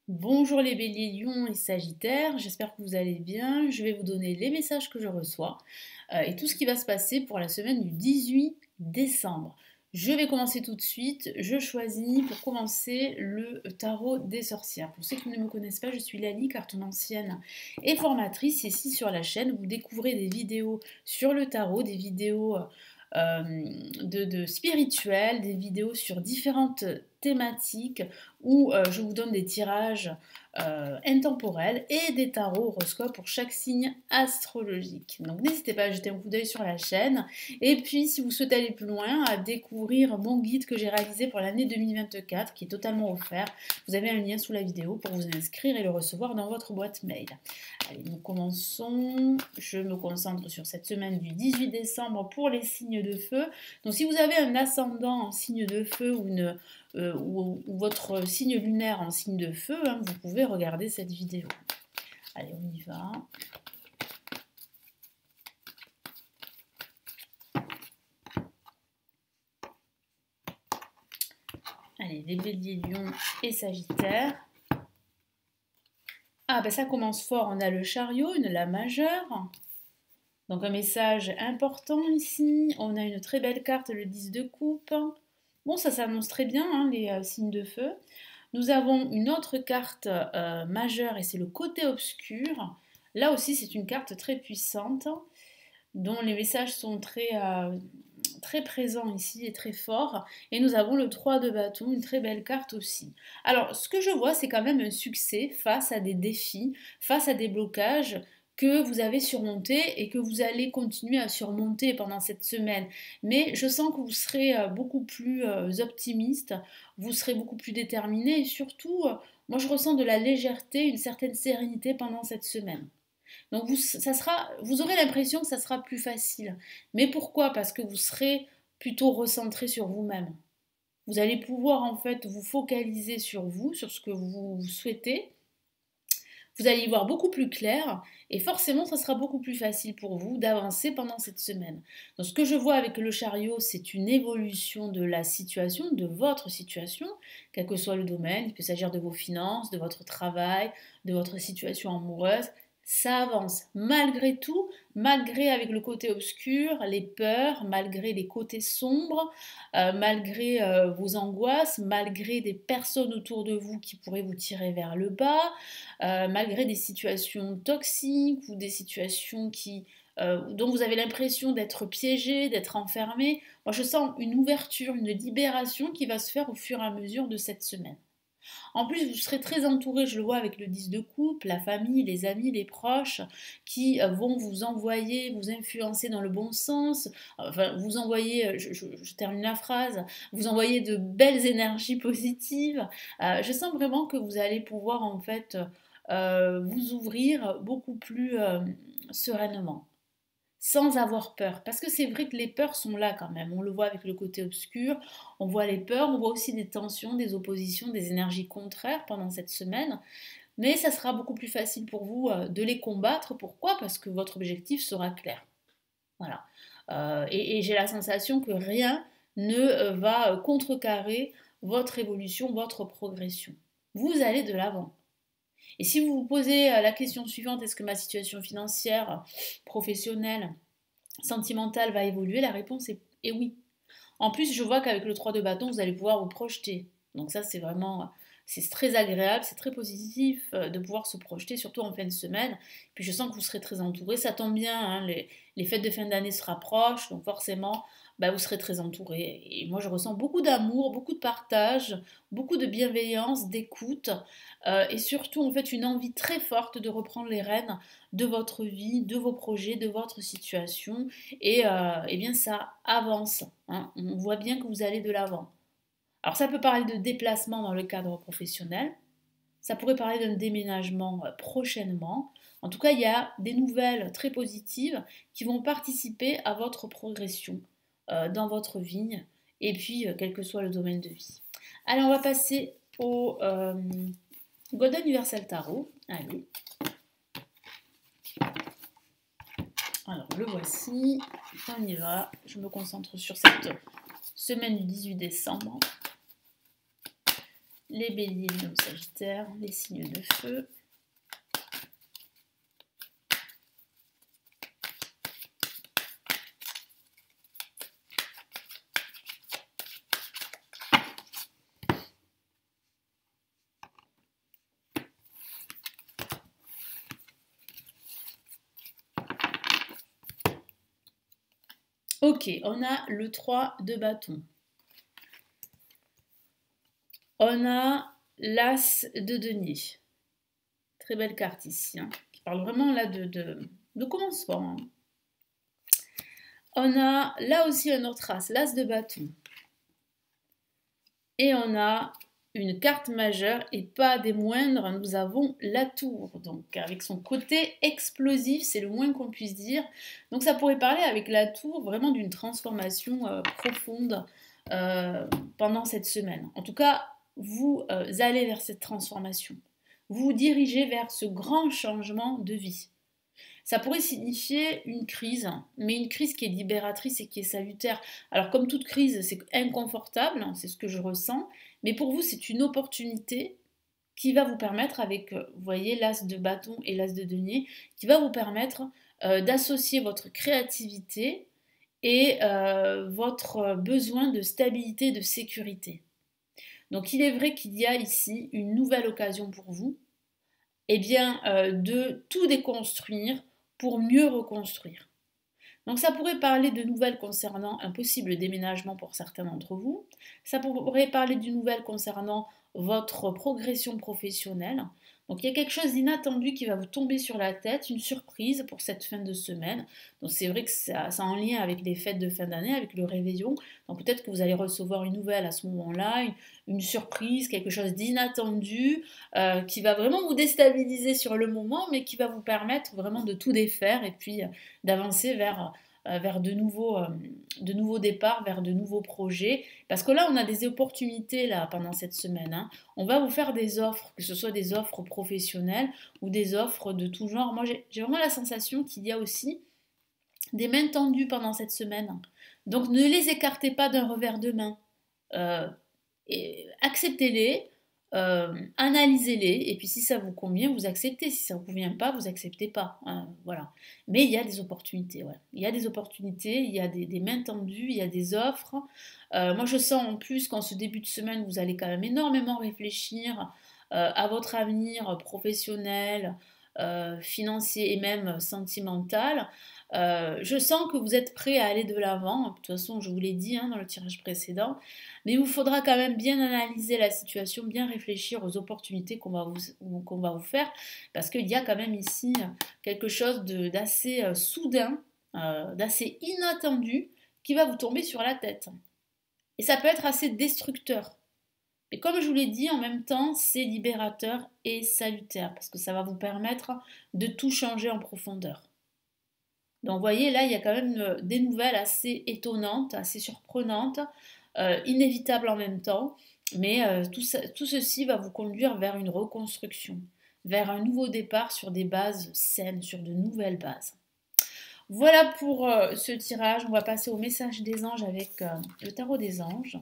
Bonjour les béliers, lions et sagittaires, j'espère que vous allez bien. Je vais vous donner les messages que je reçois et tout ce qui va se passer pour la semaine du 18 décembre. Je vais commencer tout de suite. Je choisis pour commencer le tarot des sorcières. Pour ceux qui ne me connaissent pas, je suis Lali, cartomancienne et formatrice. Ici sur la chaîne, vous découvrez des vidéos sur le tarot, des vidéos de spirituel, des vidéos sur différentes thématiques où je vous donne des tirages intemporels et des tarots horoscopes pour chaque signe astrologique. Donc n'hésitez pas à jeter un coup d'œil sur la chaîne. Et puis si vous souhaitez aller plus loin, à découvrir mon guide que j'ai réalisé pour l'année 2024 qui est totalement offert. Vous avez un lien sous la vidéo pour vous inscrire et le recevoir dans votre boîte mail. Allez, nous commençons. Je me concentre sur cette semaine du 18 décembre pour les signes de feu. Donc si vous avez un ascendant en signe de feu ou votre signe lunaire en signe de feu, hein, vous pouvez regarder cette vidéo. Allez, on y va. Allez, les béliers, lions et sagittaires. Ah, ben ça commence fort. On a le chariot, une la majeure. Donc un message important ici. On a une très belle carte, le 10 de coupe. Bon, ça s'annonce très bien, hein, les signes de feu. Nous avons une autre carte majeure et c'est le côté obscur. Là aussi, c'est une carte très puissante dont les messages sont très présents ici et très forts. Et nous avons le 3 de bâton, une très belle carte aussi. Alors, ce que je vois, c'est quand même un succès face à des défis, face à des blocages que vous avez surmontés et que vous allez continuer à surmonter pendant cette semaine. Mais je sens que vous serez beaucoup plus optimiste, vous serez beaucoup plus déterminé et surtout, moi je ressens de la légèreté, une certaine sérénité pendant cette semaine. Donc vous aurez l'impression que ça sera plus facile. Mais pourquoi? Parce que vous serez plutôt recentré sur vous-même. Vous allez pouvoir en fait vous focaliser sur vous, sur ce que vous souhaitez. Vous allez y voir beaucoup plus clair et forcément ça sera beaucoup plus facile pour vous d'avancer pendant cette semaine. Donc ce que je vois avec le chariot, c'est une évolution de la situation, de votre situation, quel que soit le domaine. Il peut s'agir de vos finances, de votre travail, de votre situation amoureuse. Ça avance malgré tout, malgré avec le côté obscur, les peurs, malgré les côtés sombres, malgré vos angoisses, malgré des personnes autour de vous qui pourraient vous tirer vers le bas, malgré des situations toxiques ou des situations dont vous avez l'impression d'être piégé, d'être enfermé. Moi, je sens une ouverture, une libération qui va se faire au fur et à mesure de cette semaine. En plus, vous serez très entouré, je le vois avec le 10 de coupe, la famille, les amis, les proches, qui vont vous envoyer, vous influencer dans le bon sens, enfin, vous envoyer, je termine la phrase, vous envoyer de belles énergies positives. Je sens vraiment que vous allez pouvoir en fait vous ouvrir beaucoup plus sereinement sans avoir peur. Parce que c'est vrai que les peurs sont là quand même. On le voit avec le côté obscur, on voit les peurs, on voit aussi des tensions, des oppositions, des énergies contraires pendant cette semaine. Mais ça sera beaucoup plus facile pour vous de les combattre. Pourquoi? Parce que votre objectif sera clair. Voilà. Et j'ai la sensation que rien ne va contrecarrer votre évolution, votre progression. Vous allez de l'avant. Et si vous vous posez la question suivante, est-ce que ma situation financière, professionnelle, sentimentale va évoluer? La réponse est oui. En plus, je vois qu'avec le 3 de bâton, vous allez pouvoir vous projeter. Donc ça, c'est vraiment, c'est très agréable, c'est très positif de pouvoir se projeter, surtout en fin de semaine. Puis je sens que vous serez très entouré. Ça tombe bien, hein, les fêtes de fin d'année se rapprochent, donc forcément, bah, vous serez très entouré. Et moi, je ressens beaucoup d'amour, beaucoup de partage, beaucoup de bienveillance, d'écoute, et surtout, en fait, une envie très forte de reprendre les rênes de votre vie, de vos projets, de votre situation. Et bien, ça avance, hein. On voit bien que vous allez de l'avant. Alors, ça peut parler de déplacement dans le cadre professionnel. Ça pourrait parler d'un déménagement prochainement. En tout cas, il y a des nouvelles très positives qui vont participer à votre progression dans votre vie et puis quel que soit le domaine de vie. Allez, on va passer au Golden Universal Tarot. Allez. Alors, le voici. On y va. Je me concentre sur cette semaine du 18 décembre. les béliers, lions, sagittaires, les signes de feu. Ok, on a le 3 de bâton. On a l'as de denier. Très belle carte ici, hein, qui parle vraiment là de commencement. Hein. On a là aussi un autre as, l'as de bâton. Et on a une carte majeure et pas des moindres, nous avons la tour. Donc avec son côté explosif, c'est le moins qu'on puisse dire. Donc ça pourrait parler avec la tour vraiment d'une transformation profonde pendant cette semaine. En tout cas, vous allez vers cette transformation. Vous vous dirigez vers ce grand changement de vie. Ça pourrait signifier une crise, mais une crise qui est libératrice et qui est salutaire. Alors comme toute crise, c'est inconfortable, c'est ce que je ressens, mais pour vous, c'est une opportunité qui va vous permettre, avec, vous voyez, l'as de bâton et l'as de denier, qui va vous permettre d'associer votre créativité et votre besoin de stabilité, de sécurité. Donc il est vrai qu'il y a ici une nouvelle occasion pour vous, eh bien, de tout déconstruire pour mieux reconstruire. Donc ça pourrait parler de nouvelles concernant un possible déménagement pour certains d'entre vous. Ça pourrait parler d'une nouvelle concernant votre progression professionnelle. Donc il y a quelque chose d'inattendu qui va vous tomber sur la tête, une surprise pour cette fin de semaine. Donc c'est vrai que ça en lien avec les fêtes de fin d'année, avec le réveillon. Donc peut-être que vous allez recevoir une nouvelle à ce moment-là, une surprise, quelque chose d'inattendu, qui va vraiment vous déstabiliser sur le moment, mais qui va vous permettre vraiment de tout défaire et puis d'avancer vers de nouveaux départs, vers de nouveaux projets. Parce que là, on a des opportunités là, pendant cette semaine. Hein. On va vous faire des offres, que ce soit des offres professionnelles ou des offres de tout genre. Moi, j'ai vraiment la sensation qu'il y a aussi des mains tendues pendant cette semaine. Donc, ne les écartez pas d'un revers de main. Acceptez-les, analysez-les, et puis si ça vous convient, vous acceptez. Si ça ne vous convient pas, vous acceptez pas. Hein, voilà. Mais il y a des opportunités. Ouais. Il y a des opportunités, il y a des mains tendues, il y a des offres. Moi, je sens en plus qu'en ce début de semaine, vous allez quand même énormément réfléchir à votre avenir professionnel, financier et même sentimental. Je sens que vous êtes prêt à aller de l'avant. De toute façon, je vous l'ai dit hein, dans le tirage précédent. Mais il vous faudra quand même bien analyser la situation, bien réfléchir aux opportunités qu'on va vous faire. Parce qu'il y a quand même ici quelque chose d'assez soudain, d'assez inattendu qui va vous tomber sur la tête. Et ça peut être assez destructeur. Mais comme je vous l'ai dit, en même temps, c'est libérateur et salutaire. Parce que ça va vous permettre de tout changer en profondeur. Donc vous voyez, là, il y a quand même des nouvelles assez étonnantes, assez surprenantes, inévitables en même temps, mais tout ceci va vous conduire vers une reconstruction, vers un nouveau départ sur des bases saines, sur de nouvelles bases. Voilà pour ce tirage, on va passer au message des anges avec le tarot des anges.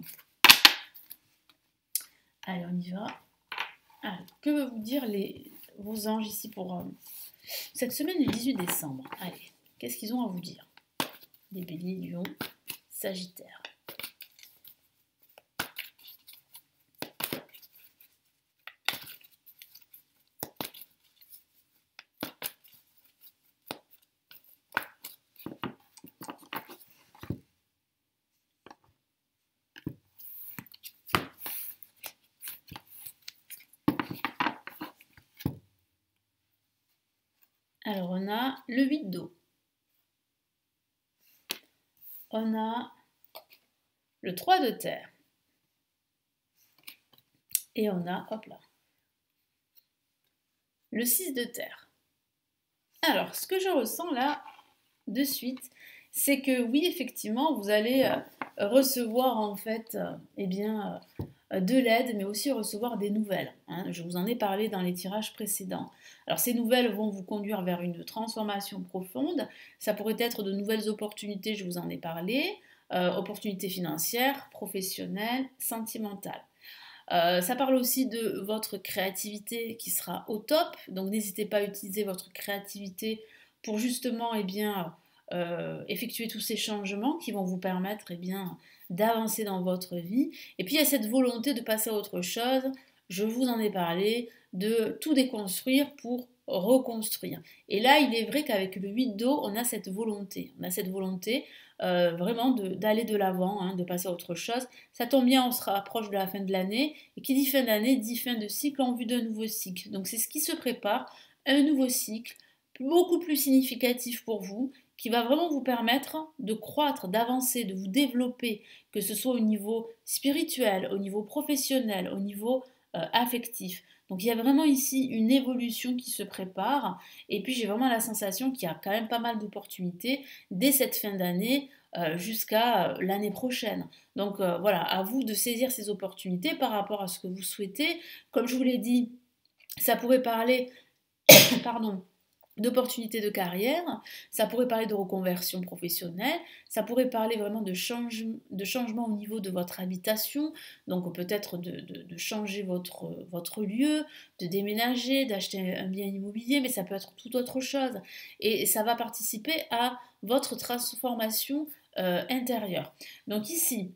Allez, on y va. Alors, que veulent vous dire vos anges ici pour cette semaine du 18 décembre? Allez. Qu'est-ce qu'ils ont à vous dire? Les béliers, lions, sagittaires. Alors, on a le 8 d'eau. On a le 3 de terre. Et on a, hop là, le 6 de terre. Alors, ce que je ressens là, de suite, c'est que oui, effectivement, vous allez recevoir en fait, de l'aide, mais aussi recevoir des nouvelles. Hein. Je vous en ai parlé dans les tirages précédents. Alors ces nouvelles vont vous conduire vers une transformation profonde. Ça pourrait être de nouvelles opportunités, je vous en ai parlé, opportunités financières, professionnelles, sentimentales. Ça parle aussi de votre créativité qui sera au top, donc n'hésitez pas à utiliser votre créativité pour justement effectuer tous ces changements qui vont vous permettre d'avancer dans votre vie. Et puis il y a cette volonté de passer à autre chose, je vous en ai parlé, de tout déconstruire pour reconstruire. Et là, il est vrai qu'avec le 8 d'eau, on a cette volonté. On a cette volonté vraiment d'aller de l'avant, hein, de passer à autre chose. Ça tombe bien, on se rapproche de la fin de l'année. Et qui dit fin d'année, dit fin de cycle en vue d'un nouveau cycle. Donc c'est ce qui se prépare, un nouveau cycle, beaucoup plus significatif pour vous, qui va vraiment vous permettre de croître, d'avancer, de vous développer, que ce soit au niveau spirituel, au niveau professionnel, au niveau affectif. Donc il y a vraiment ici une évolution qui se prépare et puis j'ai vraiment la sensation qu'il y a quand même pas mal d'opportunités dès cette fin d'année jusqu'à l'année prochaine. Donc voilà, à vous de saisir ces opportunités par rapport à ce que vous souhaitez. Comme je vous l'ai dit, ça pourrait parler, pardon, d'opportunités de carrière, ça pourrait parler de reconversion professionnelle, ça pourrait parler vraiment de changement au niveau de votre habitation, donc peut-être de changer votre lieu, de déménager, d'acheter un bien immobilier, mais ça peut être tout autre chose. Et ça va participer à votre transformation intérieure. Donc ici,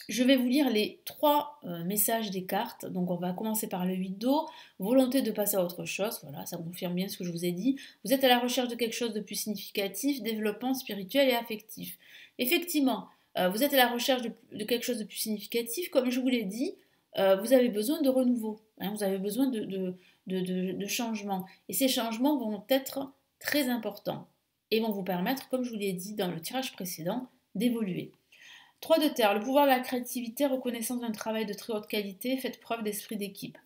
je vais vous lire les trois messages des cartes. Donc on va commencer par le 8 d'eau. Volonté de passer à autre chose. Voilà, ça confirme bien ce que je vous ai dit. Vous êtes à la recherche de quelque chose de plus significatif, développement spirituel et affectif. Effectivement, vous êtes à la recherche de quelque chose de plus significatif. Comme je vous l'ai dit, vous avez besoin de renouveau. Hein, vous avez besoin de changements. Et ces changements vont être très importants et vont vous permettre, comme je vous l'ai dit dans le tirage précédent, d'évoluer. 3 de terre, le pouvoir de la créativité, reconnaissance d'un travail de très haute qualité, faites preuve d'esprit d'équipe.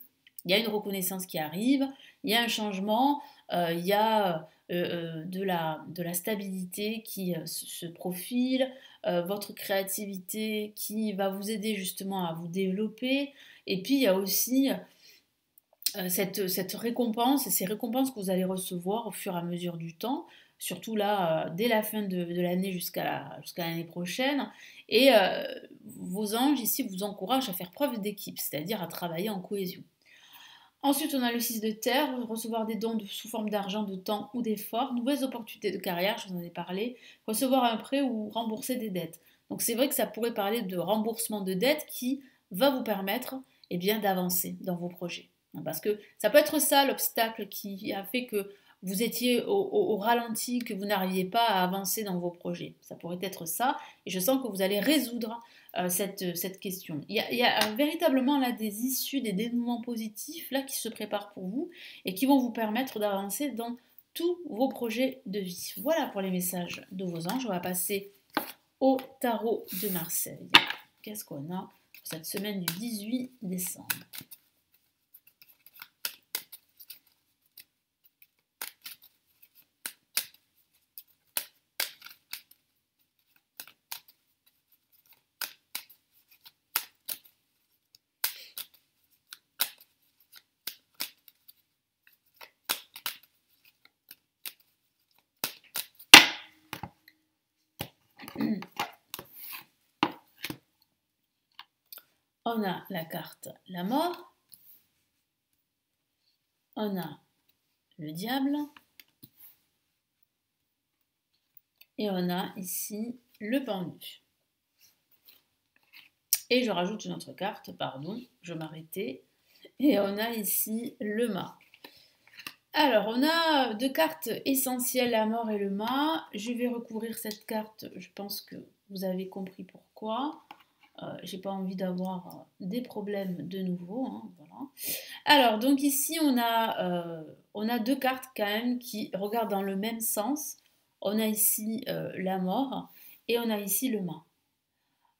Il y a une reconnaissance qui arrive, il y a un changement, il y a de la stabilité qui se profile, votre créativité qui va vous aider justement à vous développer, et puis il y a aussi cette récompense, ces récompenses que vous allez recevoir au fur et à mesure du temps, surtout là, dès la fin de l'année jusqu'à l'année prochaine. Et vos anges ici vous encouragent à faire preuve d'équipe, c'est-à-dire à travailler en cohésion. Ensuite, on a le 6 de terre, recevoir des dons sous forme d'argent, de temps ou d'efforts, nouvelles opportunités de carrière, je vous en ai parlé, recevoir un prêt ou rembourser des dettes. Donc c'est vrai que ça pourrait parler de remboursement de dettes qui va vous permettre d'avancer dans vos projets. Parce que ça peut être ça l'obstacle qui a fait que vous étiez au ralenti, que vous n'arriviez pas à avancer dans vos projets. Ça pourrait être ça, et je sens que vous allez résoudre cette question. Il y a véritablement là des issues, des dénouements positifs là qui se préparent pour vous et qui vont vous permettre d'avancer dans tous vos projets de vie. Voilà pour les messages de vos anges. On va passer au tarot de Marseille. Qu'est-ce qu'on a pour cette semaine du 18 décembre? On a la carte la mort, on a le diable et on a ici le pendu. Et je rajoute une autre carte, pardon, je m'arrêtais. Et on a ici le mât. Alors, on a deux cartes essentielles, la mort et le mât. Je vais recouvrir cette carte, je pense que vous avez compris pourquoi. J'ai pas envie d'avoir des problèmes de nouveau. Hein, voilà. Alors, donc ici, on a deux cartes quand même qui regardent dans le même sens. On a ici la mort et on a ici le mât.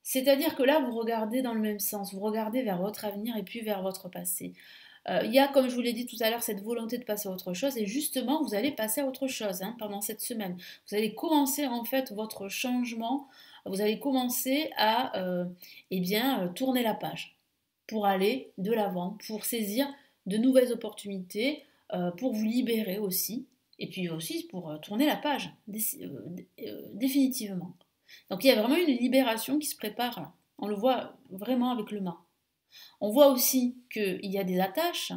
C'est-à-dire que là, vous regardez dans le même sens, vous regardez vers votre avenir et puis vers votre passé. Il y a, comme je vous l'ai dit tout à l'heure, cette volonté de passer à autre chose et justement, vous allez passer à autre chose hein, pendant cette semaine. Vous allez commencer en fait votre changement, vous allez commencer à tourner la page pour aller de l'avant, pour saisir de nouvelles opportunités, pour vous libérer aussi et puis aussi pour tourner la page définitivement. Donc il y a vraiment une libération qui se prépare là. On le voit vraiment avec le mât. On voit aussi qu'il y a des attaches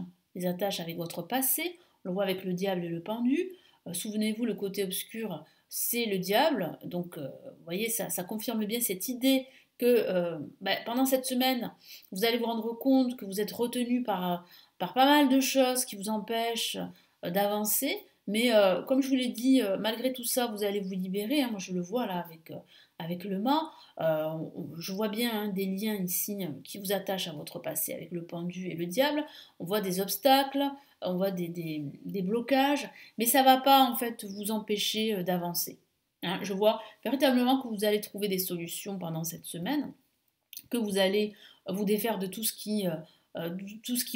avec votre passé. On le voit avec le diable et le pendu. Souvenez-vous, le côté obscur, c'est le diable. Donc, vous voyez, ça confirme bien cette idée que pendant cette semaine, vous allez vous rendre compte que vous êtes retenu par pas mal de choses qui vous empêchent d'avancer. Mais comme je vous l'ai dit, malgré tout ça, vous allez vous libérer, hein. Moi, je le vois là avec le mât. Je vois bien hein, des liens ici qui vous attachent à votre passé avec le pendu et le diable. On voit des obstacles, on voit des blocages, mais ça ne va pas en fait vous empêcher d'avancer. Hein. Je vois véritablement que vous allez trouver des solutions pendant cette semaine, que vous allez vous défaire de tout ce qui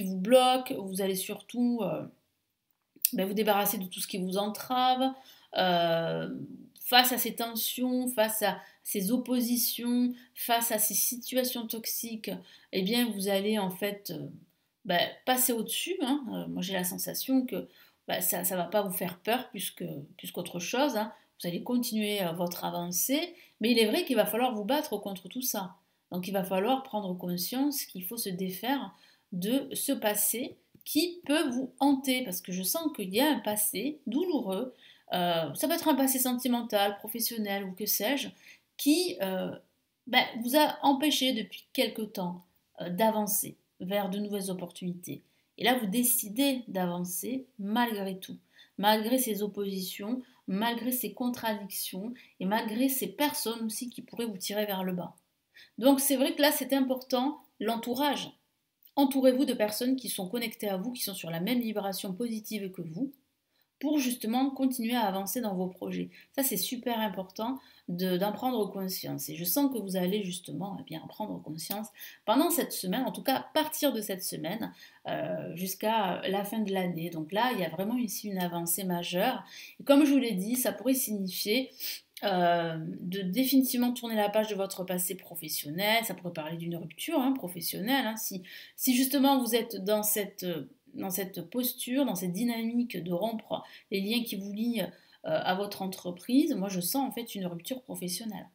vous bloque, vous allez surtout vous débarrasser de tout ce qui vous entrave, euh, face à ces tensions, face à ces oppositions, face à ces situations toxiques, eh bien vous allez en fait passer au-dessus. Hein. Moi j'ai la sensation que ça ne va pas vous faire peur plus qu'autre chose. Hein. Vous allez continuer votre avancée, mais il est vrai qu'il va falloir vous battre contre tout ça. Donc il va falloir prendre conscience qu'il faut se défaire de ce passé qui peut vous hanter, parce que je sens qu'il y a un passé douloureux, ça peut être un passé sentimental, professionnel ou que sais-je, qui vous a empêché depuis quelque temps d'avancer vers de nouvelles opportunités. Et là, vous décidez d'avancer malgré tout, malgré ces oppositions, malgré ces contradictions et malgré ces personnes aussi qui pourraient vous tirer vers le bas. Donc c'est vrai que là, c'est important, l'entourage. Entourez-vous de personnes qui sont connectées à vous, qui sont sur la même vibration positive que vous, pour justement continuer à avancer dans vos projets. Ça, c'est super important d'en prendre conscience. Et je sens que vous allez justement bien en prendre conscience pendant cette semaine, en tout cas à partir de cette semaine jusqu'à la fin de l'année. Donc là, il y a vraiment ici une avancée majeure. Et comme je vous l'ai dit, ça pourrait signifier de définitivement tourner la page de votre passé professionnel. Ça pourrait parler d'une rupture hein, professionnelle. Hein, si justement vous êtes dans cette posture, dans cette dynamique de rompre les liens qui vous lient à votre entreprise, moi je sens en fait une rupture professionnelle.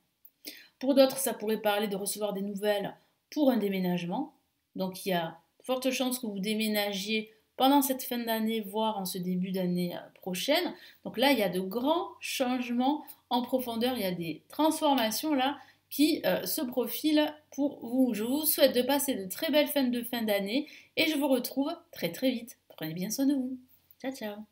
Pour d'autres, ça pourrait parler de recevoir des nouvelles pour un déménagement. Donc il y a de fortes chances que vous déménagiez pendant cette fin d'année, voire en ce début d'année prochaine. Donc là, il y a de grands changements en profondeur, il y a des transformations là qui se profilent pour vous. Je vous souhaite de passer de très belles fins de fin d'année et je vous retrouve très très vite. Prenez bien soin de vous. Ciao ciao.